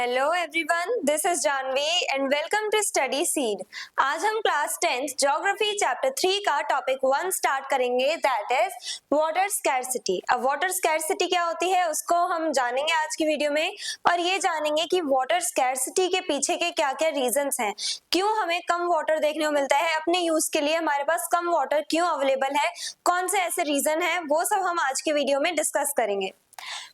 Hello everyone, this is Janvi and welcome to study seed. आज हम class 10th geography chapter 3 का topic 1 start करेंगे, that is water scarcity. अब water scarcity क्या होती है उसको हम जानेंगे आज की वीडियो में, और ये जानेंगे कि वाटर स्कैरसिटी के पीछे के क्या-क्या रीजंस हैं, क्यों हमें कम वाटर देखने को मिलता है, अपने यूज के लिए हमारे पास कम वाटर क्यों अवेलेबल है, कौन से ऐसे रीजन है, वो सब हम आज की वीडियो में डिस्कस करेंगे।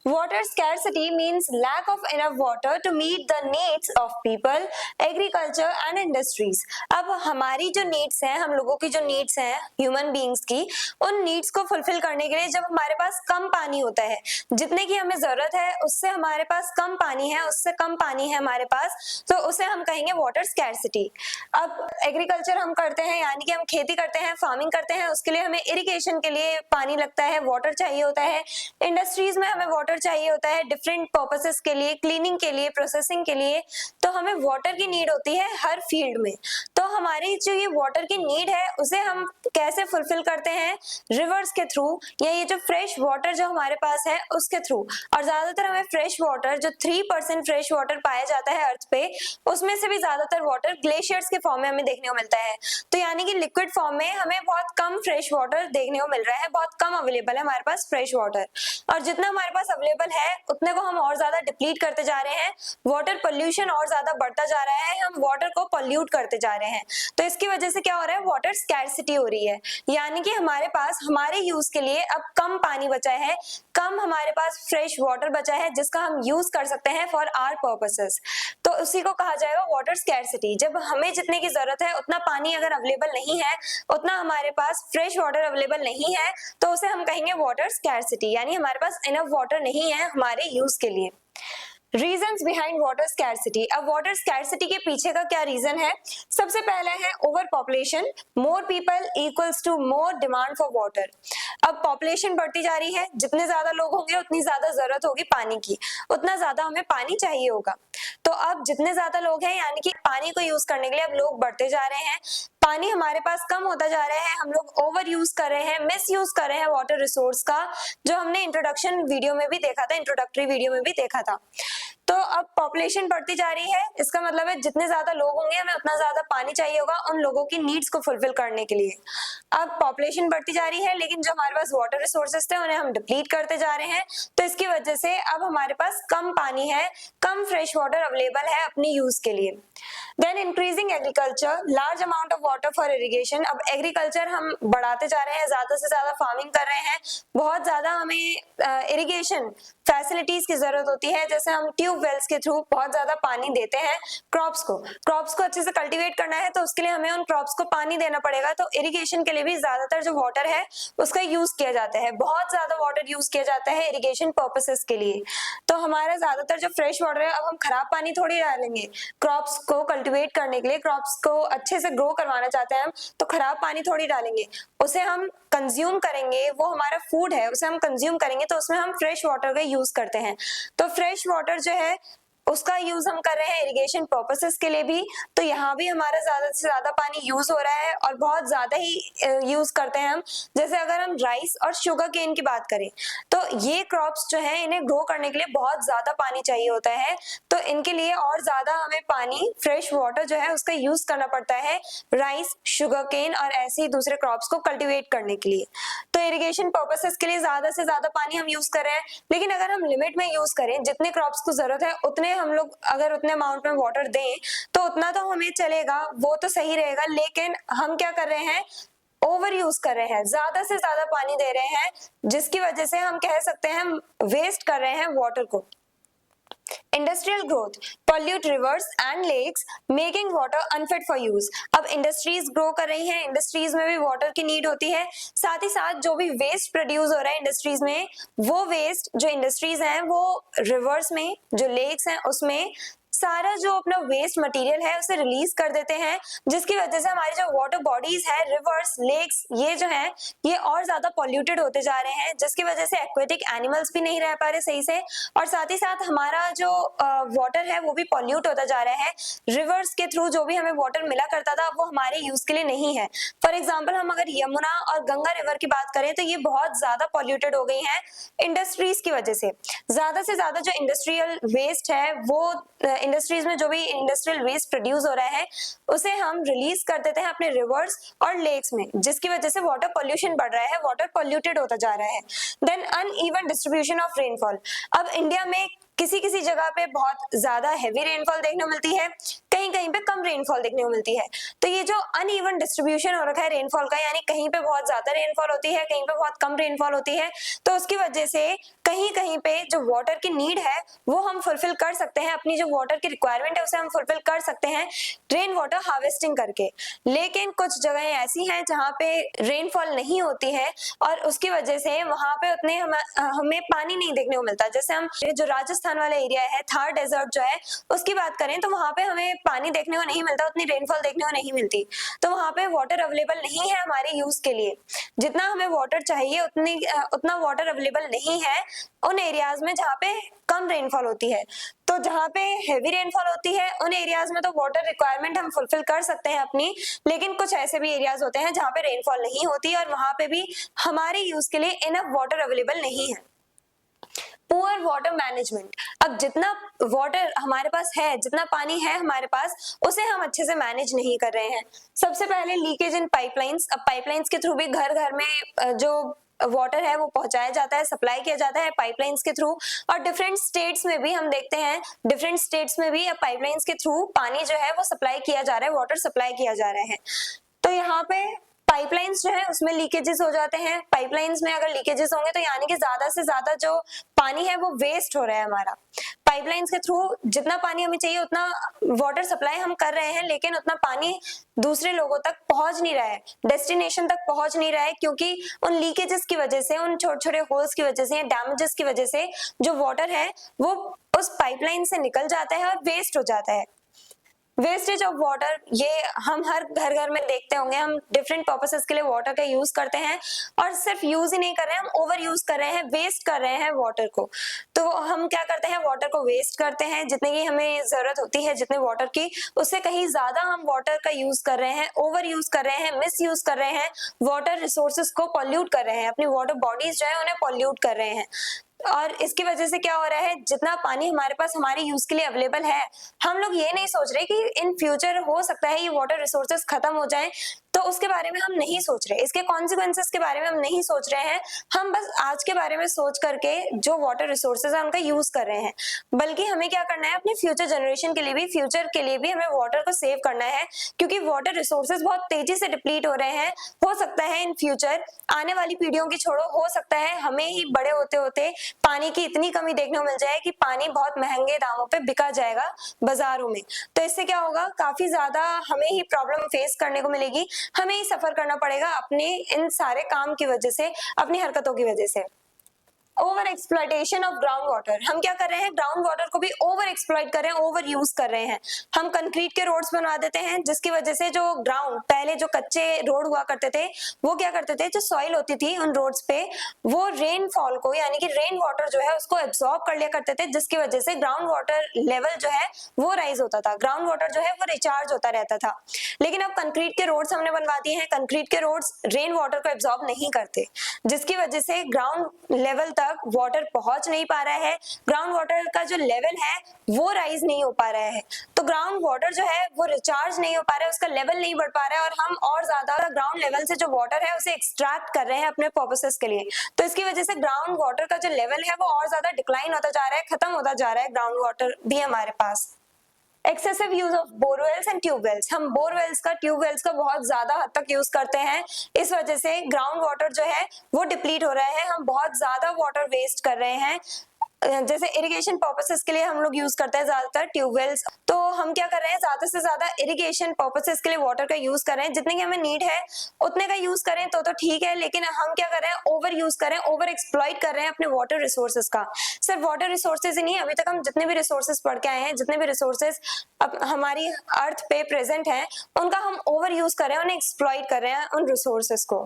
Water scarcity means lack of enough water to meet the needs of people, agriculture and industries। अब हमारी जो नीड्स हैं, हम लोगों की जो नीड्स हैं ह्यूमन बीइंग्स की, उन नीड्स को फुलफिल करने के लिए जब हमारे पास कम पानी होता है, जितने की हमें जरूरत है उससे हमारे पास कम पानी है, उससे कम पानी है हमारे पास, तो उसे हम कहेंगे वाटर स्कैरसिटी। अब एग्रीकल्चर हम करते हैं, यानी कि हम खेती करते हैं, फार्मिंग करते हैं, उसके लिए हमें इरिगेशन के लिए पानी लगता है, वाटर चाहिए होता है। इंडस्ट्रीज में हमें वाटर चाहिए होता है डिफरेंट पर्पसेस के लिए, क्लीनिंग के लिए, प्रोसेसिंग के लिए, तो हमें वाटर की नीड होती है हर फील्ड में। तो हमारी जो ये वाटर की नीड है उसे हम कैसे फुलफिल करते हैं, रिवर्स के थ्रू, या ये जो फ्रेश वाटर जो हमारे पास है उसके थ्रू। और ज्यादातर हमें फ्रेश वाटर, जो 3% फ्रेश वाटर पाया जाता है अर्थ पे, उसमें से भी ज्यादातर वाटर ग्लेशियर्स के फॉर्म में हमें देखने को मिलता है। तो यानी कि लिक्विड फॉर्म में हमें बहुत कम फ्रेश वाटर देखने को मिल रहा है, बहुत कम अवेलेबल है हमारे पास फ्रेश वाटर, और जितना हमारे पास अवेलेबल है उतने को हम और ज्यादा डिप्लीट करते जा रहे हैं। वाटर पोल्यूशन और ज्यादा बढ़ता जा रहा है, हम वाटर को पोल्यूट करते जा रहे हैं। तो इसकी वजह से क्या हो रहा है, वाटर स्कैरसिटी हो रही है, यानी कि हमारे पास हमारे यूज के लिए अब कम पानी बचा है, कम हमारे पास फ्रेश वाटर बचा है जिसका हम यूज कर सकते हैं फॉर आवर पर्पसेस। तो उसी को कहा जाएगा वाटर स्कैरसिटी। जब हमें जितने की जरूरत है उतना पानी अगर अवेलेबल नहीं है, उतना हमारे पास फ्रेश वाटर अवेलेबल नहीं है, तो उसे हम कहेंगे वाटर स्कैरसिटी, यानी हमारे पास इनफ वाटर नहीं है हमारे यूज के लिए। Reasons behind water scarcity. अब वाटर स्कैरसिटी के पीछे का क्या रीजन है? सबसे पहला है over population. More people equals to more demand for water. अब पॉपुलेशन बढ़ती जा रही है, जितने ज्यादा लोग होंगे उतनी ज्यादा जरूरत होगी पानी की, उतना ज्यादा हमें पानी चाहिए होगा। तो अब जितने ज्यादा लोग हैं, यानी कि पानी को यूज करने के लिए अब लोग बढ़ते जा रहे हैं, पानी हमारे पास कम होता जा रहा है, हम लोग ओवर यूज कर रहे हैं, मिस यूज कर रहे हैं वाटर रिसोर्स का, जो हमने इंट्रोडक्शन वीडियो में भी देखा था, इंट्रोडक्टरी वीडियो में भी देखा था। तो अब पॉपुलेशन बढ़ती जा रही है, इसका मतलब है जितने ज्यादा लोग होंगे हमें उतना ज्यादा पानी चाहिए होगा उन लोगों की नीड्स को फुलफिल करने के लिए। अब पॉपुलेशन बढ़ती जा रही है, लेकिन जो हमारे पास वाटर रिसोर्सेज थे उन्हें हम डिप्लीट करते जा रहे हैं, तो इसकी वजह से अब हमारे पास कम पानी है, कम फ्रेश वाटर अवेलेबल है अपनी यूज के लिए। Then increasing agriculture, large amount of water for irrigation. अब एग्रीकल्चर हम बढ़ाते जा रहे हैं, ज्यादा से ज्यादा फार्मिंग कर रहे हैं, बहुत ज्यादा हमें इरिगेशन फैसिलिटीज की जरूरत होती है, जैसे हम ट्यूबवेल्स के थ्रू बहुत ज्यादा पानी देते हैं क्रॉप्स को अच्छे से कल्टीवेट करना है, तो उसके लिए हमें उन क्रॉप्स को पानी देना पड़ेगा। तो इरिगेशन के लिए भी ज्यादातर जो वाटर है उसका यूज किया जाता है, बहुत ज्यादा वाटर यूज किया जाता है इरिगेशन पर्पसेस के लिए। तो हमारा ज्यादातर जो फ्रेश वाटर है, अब हम खराब पानी थोड़ी डालेंगे क्रॉप्स को कल्टीवेट करने के लिए, क्रॉप्स को अच्छे से ग्रो करवाना चाहते हैं हम, तो खराब पानी थोड़ी डालेंगे, उसे हम कंज्यूम करेंगे, वो हमारा फूड है, उसे हम कंज्यूम करेंगे, तो उसमें हम फ्रेश वाटर का यूज करते हैं। तो फ्रेश वाटर जो है उसका यूज हम कर रहे हैं इरिगेशन पर्पसेस के लिए भी, तो यहाँ भी हमारा ज्यादा से ज्यादा पानी यूज हो रहा है, और बहुत ज्यादा ही यूज करते हैं हम। जैसे अगर हम राइस और शुगर केन की बात करें, तो ये क्रॉप्स जो है इन्हें ग्रो करने के लिए बहुत ज्यादा पानी चाहिए होता है, तो इनके लिए और ज्यादा हमें पानी, फ्रेश वाटर जो है उसका यूज करना पड़ता है राइस, शुगर केन और ऐसे ही दूसरे क्रॉप्स को कल्टिवेट करने के लिए। तो इरिगेशन पर्पसेस के लिए ज्यादा से ज्यादा पानी हम यूज कर रहे हैं, लेकिन अगर हम लिमिट में यूज करें, जितने क्रॉप्स को जरूरत है उतने हम लोग अगर उतने अमाउंट में वाटर दें तो उतना तो हमें चलेगा, वो तो सही रहेगा, लेकिन हम क्या कर रहे हैं, ओवर यूज कर रहे हैं, ज्यादा से ज्यादा पानी दे रहे हैं, जिसकी वजह से हम कह सकते हैं हम वेस्ट कर रहे हैं वाटर को। Industrial growth, pollute rivers and lakes, making water unfit for use। अब इंडस्ट्रीज ग्रो कर रही हैं, इंडस्ट्रीज में भी वाटर की नीड होती है, साथ ही साथ जो भी वेस्ट प्रोड्यूस हो रहा है इंडस्ट्रीज में, वो वेस्ट जो इंडस्ट्रीज हैं वो रिवर्स में, जो लेक्स हैं उसमें सारा जो अपना वेस्ट मटेरियल है उसे रिलीज कर देते हैं, जिसकी वजह से हमारी जो वाटर बॉडीज है, रिवर्स, लेक्स, ये जो है ये और ज्यादा पॉल्यूटेड होते जा रहे हैं, जिसकी वजह से एक्वेटिक एनिमल्स भी नहीं रह पा रहे सही से, और साथ ही साथ हमारा जो वाटर है वो भी पॉल्यूट होता जा रहा है। रिवर्स के थ्रू जो भी हमें वाटर मिला करता था वो हमारे यूज के लिए नहीं है। फॉर एग्जाम्पल हम अगर यमुना और गंगा रिवर की बात करें तो ये बहुत ज्यादा पॉल्यूटेड हो गई हैं इंडस्ट्रीज की वजह से ज्यादा जो इंडस्ट्रियल वेस्ट है वो इंडस्ट्रीज में जो भी इंडस्ट्रियल वेस्ट प्रोड्यूस हो रहा है उसे हम रिलीज कर देते हैं अपने रिवर्स और लेक्स में, जिसकी वजह से वाटर पॉल्यूशन बढ़ रहा है, वाटर पॉल्यूटेड होता जा रहा है। Then uneven distribution of rainfall. अब इंडिया में किसी किसी जगह पे बहुत ज्यादा हैवी रेनफॉल देखने को मिलती है, कहीं कहीं पे कम रेनफॉल देखने को मिलती है। तो ये जो अनइवन डिस्ट्रीब्यूशन हो रखा है रेनफॉल का, यानी कहीं पे बहुत ज्यादा रेनफॉल होती है, कहीं पे बहुत कम रेनफॉल होती है, तो उसकी वजह से कहीं कहीं पे जो वाटर की नीड है वो हम फुलफिल कर सकते हैं, अपनी जो वाटर की रिक्वायरमेंट है उसे हम फुलफिल कर सकते हैं रेन वाटर हार्वेस्टिंग करके। लेकिन कुछ जगहें ऐसी हैं जहाँ पे रेनफॉल नहीं होती है और उसकी वजह से वहां पे उतने हमें पानी नहीं देखने को मिलता। जैसे हम जो राजस्थान वाला एरिया है, थार डेजर्ट जो है, उसकी बात करें तो वहां पे हमें पानी देखने को नहीं मिलता, उतनी रेनफॉल देखने को नहीं मिलती, तो वहां पे वाटर अवेलेबल नहीं है हमारे यूज के लिए। जितना हमें वाटर चाहिए उतना वाटर अवेलेबल नहीं है उन एरियाज में जहाँ पे कम रेनफॉल होती है। तो जहाँ पे हेवी रेनफॉल होती है उन एरियाज में तो वाटर रिक्वायरमेंट हम फुलफिल कर सकते हैं अपनी, लेकिन कुछ ऐसे भी एरियाज होते हैं जहाँ पे रेनफॉल नहीं होती और वहां पे भी हमारे यूज के लिए इनफ वाटर अवेलेबल नहीं है। Poor water management. अब जितना वाटर हमारे पास है, जितना पानी है हमारे पास, उसे हम अच्छे से मैनेज नहीं कर रहे हैं। सबसे पहले लीकेज इन पाइपलाइंस। अब पाइपलाइंस के थ्रू भी घर घर में जो वाटर है वो पहुंचाया जाता है, सप्लाई किया जाता है पाइपलाइंस के थ्रू, और डिफरेंट स्टेट्स में भी हम देखते हैं, डिफरेंट स्टेट्स में भी अब पाइपलाइंस के थ्रू पानी जो है वो सप्लाई किया जा रहा है, वाटर सप्लाई किया जा रहा है। तो यहाँ पे पाइपलाइंस जो है उसमें लीकेजेस हो जाते हैं। पाइपलाइंस में अगर लीकेजेस होंगे तो यानी कि ज्यादा से ज्यादा जो पानी है वो वेस्ट हो रहा है हमारा। पाइपलाइंस के थ्रू जितना पानी हमें चाहिए उतना वाटर सप्लाई हम कर रहे हैं, लेकिन उतना पानी दूसरे लोगों तक पहुंच नहीं रहा है, डेस्टिनेशन तक पहुंच नहीं रहा है, क्योंकि उन लीकेजेस की वजह से, उन छोटे छोटे होल्स की वजह से, डैमेजेस की वजह से जो वाटर है वो उस पाइपलाइन से निकल जाता है और वेस्ट हो जाता है। वेस्टेज ऑफ वाटर, ये हम हर घर घर में देखते होंगे, हम डिफरेंट पर्पसेस के लिए वाटर का यूज करते हैं, और सिर्फ यूज ही नहीं कर रहे हैं, हम ओवर यूज कर रहे हैं, वेस्ट कर रहे हैं वाटर को। तो हम क्या करते हैं, वाटर को वेस्ट करते हैं, जितने की हमें जरूरत होती है जितने वाटर की, उससे कहीं ज्यादा हम वाटर का यूज कर रहे हैं, ओवर यूज कर रहे हैं, मिस यूज कर रहे हैं, वाटर रिसोर्सेज को पॉल्यूट कर रहे हैं, अपनी वाटर बॉडीज जो है उन्हें पॉल्यूट कर रहे हैं। और इसकी वजह से क्या हो रहा है, जितना पानी हमारे पास हमारे यूज के लिए अवेलेबल है, हम लोग ये नहीं सोच रहे कि इन फ्यूचर हो सकता है ये वाटर रिसोर्सेज खत्म हो जाएं, तो उसके बारे में हम नहीं सोच रहे, इसके कॉन्सिक्वेंसेस के बारे में हम नहीं सोच रहे हैं। हम बस आज के बारे में सोच करके जो वाटर रिसोर्सेज है उनका यूज कर रहे हैं, बल्कि हमें क्या करना है, अपने फ्यूचर जनरेशन के लिए भी, फ्यूचर के लिए भी हमें वाटर को सेव करना है, क्योंकि वाटर रिसोर्सेज बहुत तेजी से डिप्लीट हो रहे हैं। हो सकता है इन फ्यूचर आने वाली पीढ़ियों की छोड़ो, हो सकता है हमें ही बड़े होते होते पानी की इतनी कमी देखने को मिल जाए कि पानी बहुत महंगे दामों पे बिका जाएगा बाजारों में। तो इससे क्या होगा, काफी ज्यादा हमें ही प्रॉब्लम फेस करने को मिलेगी, हमें ही सफर करना पड़ेगा अपने इन सारे काम की वजह से, अपनी हरकतों की वजह से। Over exploitation of ground water. हम क्या कर रहे हैं, ग्राउंड वाटर को भी ओवर एक्सप्लॉइट कर रहे हैं, ओवर यूज कर रहे हैं। हम कंक्रीट के रोड्स बनवा देते हैं, जिसकी वजह से जो ग्राउंड, पहले जो कच्चे रोड हुआ करते थे, वो क्या करते थे, जो सॉइल होती थी उन रोड्स पे, वो रेनफॉल को, यानी कि रेन वाटर जो है उसको एब्सॉर्ब कर लिया करते थे, जिसकी वजह से ग्राउंड वाटर लेवल जो है वो राइज होता था, ग्राउंड वाटर जो है वो रिचार्ज होता रहता था। लेकिन अब कंक्रीट के रोड्स हमने बनवा दिए हैं, कंक्रीट के रोड्स रेन वाटर को एब्सॉर्ब नहीं करते, जिसकी वजह से ग्राउंड लेवल वाटर पहुंच नहीं पा रहा है, ग्राउंड वाटर का जो लेवल है वो राइज नहीं हो पा रहा है। तो ग्राउंड वाटर जो है वो रिचार्ज नहीं हो पा रहा है, उसका लेवल नहीं बढ़ पा रहा है, और हम और ज्यादा ग्राउंड लेवल से जो वाटर है उसे एक्सट्रैक्ट कर रहे हैं अपने पर्पसेस के लिए। तो इसकी वजह से ग्राउंड वाटर का जो लेवल है वो और ज्यादा डिक्लाइन होता जा रहा है, खत्म होता जा रहा है ग्राउंड वाटर भी हमारे पास। Excessive use of borewells and tubewells. हम बोरवेल्स का, ट्यूबवेल्स का बहुत ज्यादा हद तक यूज करते हैं, इस वजह से ग्राउंड वाटर जो है वो डिप्लीट हो रहा है, हम बहुत ज्यादा वाटर वेस्ट कर रहे हैं। जैसे इरिगेशन पर्पसेस के लिए हम लोग यूज करते हैं ज्यादातर ट्यूबवेल्स, तो हम क्या कर रहे हैं ज्यादा से ज्यादा इरिगेशन पर्पसेस के लिए वाटर का यूज कर रहे हैं। जितने की हमें नीड है उतने का यूज करें तो ठीक है, लेकिन हम क्या कर रहे हैं ओवर यूज कर रहे हैं, ओवर एक्सप्लॉइट कर रहे हैं अपने वाटर रिसोर्सेज का। सिर्फ वाटर रिसोर्सेज ही नहीं, अभी तक हम जितने भी रिसोर्सेज पढ़ के आए हैं, जितने भी रिसोर्सेज हमारी अर्थ पे प्रेजेंट है, उनका हम ओवर यूज कर रहे हैं, उन्हें एक्सप्लॉइट कर रहे हैं उन रिसोर्सेज को।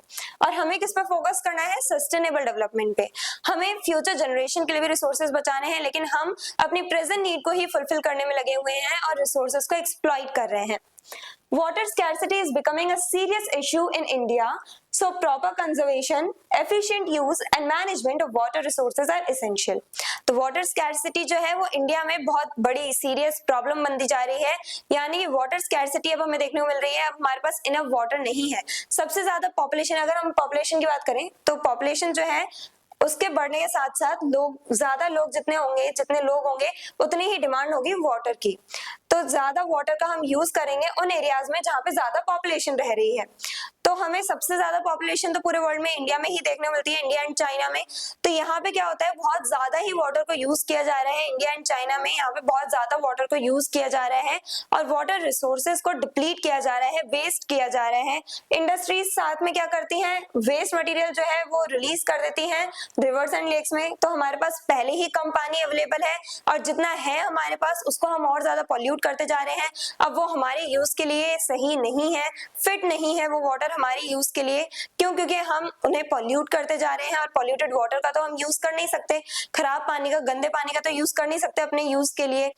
और हमें किस पर फोकस करना है? सस्टेनेबल डेवलपमेंट पे। हमें फ्यूचर जनरेशन के लिए भी रिसोर्सेज बचाने हैं, लेकिन हम अपनी प्रेजेंट नीड को ही फुलफिल करने में लगे हुए हैं और रिसोर्सेज को एक्सप्लॉइट कर रहे हैं। Water scarcity is becoming a serious issue in India, so proper conservation, efficient use and management of water resources are essential. तो water scarcity जो है वो इंडिया में बहुत बड़ी सीरियस प्रॉब्लम बनती जा रही है, यानी कि water scarcity अब हमें देखने को मिल रही है। अब हमारे पास इनफ वाटर नहीं है। सबसे ज्यादा पॉपुलेशन, अगर हम पॉपुलेशन की बात करें तो पॉपुलेशन जो है उसके बढ़ने के साथ साथ ज्यादा लोग जितने होंगे, जितने लोग होंगे उतनी ही डिमांड होगी वाटर की। तो ज्यादा वाटर का हम यूज करेंगे उन एरियाज में जहाँ पे ज्यादा पॉपुलेशन रह रही है। तो हमें सबसे ज्यादा पॉपुलेशन तो पूरे वर्ल्ड में इंडिया में ही देखने को मिलती है, इंडिया एंड चाइना में। तो यहाँ पे क्या होता है, बहुत ज्यादा ही वाटर को यूज किया जा रहा है इंडिया एंड चाइना में। यहाँ पे बहुत ज्यादा वाटर को यूज किया जा रहा है और वाटर रिसोर्सेज को डिप्लीट किया जा रहा है, वेस्ट किया जा रहा है। इंडस्ट्रीज साथ में क्या करती हैं, वेस्ट मटेरियल जो है वो रिलीज कर देती हैं रिवर्स एंड लेक्स में। तो हमारे पास पहले ही कम पानी अवेलेबल है और जितना है हमारे पास उसको हम और ज्यादा पॉल्यूट करते जा रहे हैं। अब वो हमारे यूज के लिए सही नहीं है, फिट नहीं है वो वाटर हमारे यूज के लिए। क्यों? क्योंकि हम उन्हें पॉल्यूट करते जा रहे हैं और पॉल्यूटेड वाटर का तो हम यूज कर नहीं सकते, खराब पानी का, गंदे पानी का तो यूज कर नहीं सकते अपने यूज के लिए।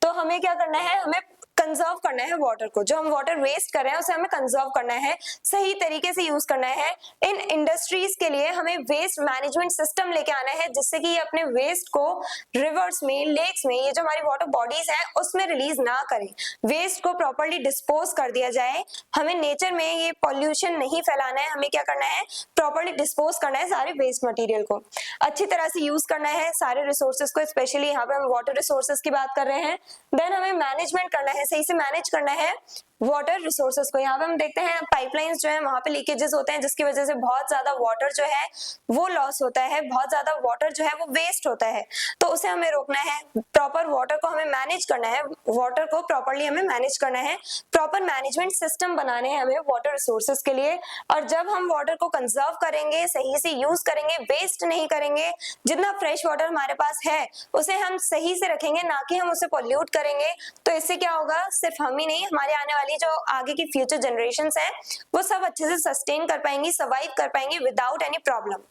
तो हमें क्या करना है, हमें कंजर्व करना है वाटर को। जो हम वाटर वेस्ट कर रहे हैं उसे हमें कंजर्व करना है, सही तरीके से यूज करना है। इन इंडस्ट्रीज के लिए हमें वेस्ट मैनेजमेंट सिस्टम लेके आना है, जिससे कि ये अपने वेस्ट को रिवर्स में, लेक्स में, ये जो हमारी वाटर बॉडीज है उसमें रिलीज ना करें। वेस्ट को प्रॉपर्ली डिस्पोज कर दिया जाए। हमें नेचर में ये पॉल्यूशन नहीं फैलाना है, हमें क्या करना है, प्रॉपर्ली डिस्पोज करना है सारे वेस्ट मटेरियल को, अच्छी तरह से यूज करना है सारे रिसोर्सेज को। स्पेशली यहाँ पे हम वाटर रिसोर्सेज की बात कर रहे हैं। देन हमें मैनेजमेंट करना है, सही से मैनेज करना है वाटर रिसोर्सेज को। यहाँ पे हम देखते हैं पाइपलाइंस जो है वहां पे लीकेजेस होते हैं, जिसकी वजह से बहुत ज्यादा वाटर जो है वो लॉस होता है, बहुत ज्यादा वाटर जो है वो वेस्ट होता है। तो उसे हमें रोकना है, प्रॉपर वाटर को हमें मैनेज करना है, वाटर को प्रॉपरली हमें मैनेज करना है, प्रॉपर मैनेजमेंट सिस्टम बनाने हैं हमें वाटर रिसोर्सेज के लिए। और जब हम वाटर को कंजर्व करेंगे, सही से यूज करेंगे, वेस्ट नहीं करेंगे, जितना फ्रेश वाटर हमारे पास है उसे हम सही से रखेंगे, ना कि हम उसे पॉल्यूट करेंगे। तो इससे क्या होगा, सिर्फ हम ही नहीं, हमारे आने वाली जो आगे की फ्यूचर जनरेशंस हैं वो सब अच्छे से सस्टेन कर पाएंगी, सर्वाइव कर पाएंगी without any problem.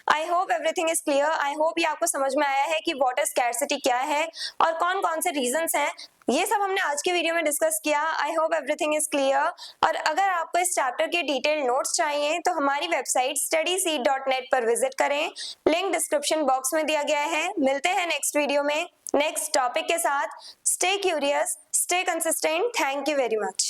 I hope everything is clear. I hope ये आपको समझ में आया है कि वाटर स्कैर्सिटी क्या है और कौन कौन से रीजंस हैं। ये सब हमने आज के वीडियो में डिस्कस किया। I hope everything is clear. और अगर आपको इस चैप्टर के डिटेल नोट्स चाहिए तो हमारी वेबसाइट studyseed.net पर विजिट करें, लिंक डिस्क्रिप्शन बॉक्स में दिया गया है। मिलते हैं नेक्स्ट वीडियो में नेक्स्ट टॉपिक के साथ। Stay curious, stay consistent. Thank you very much.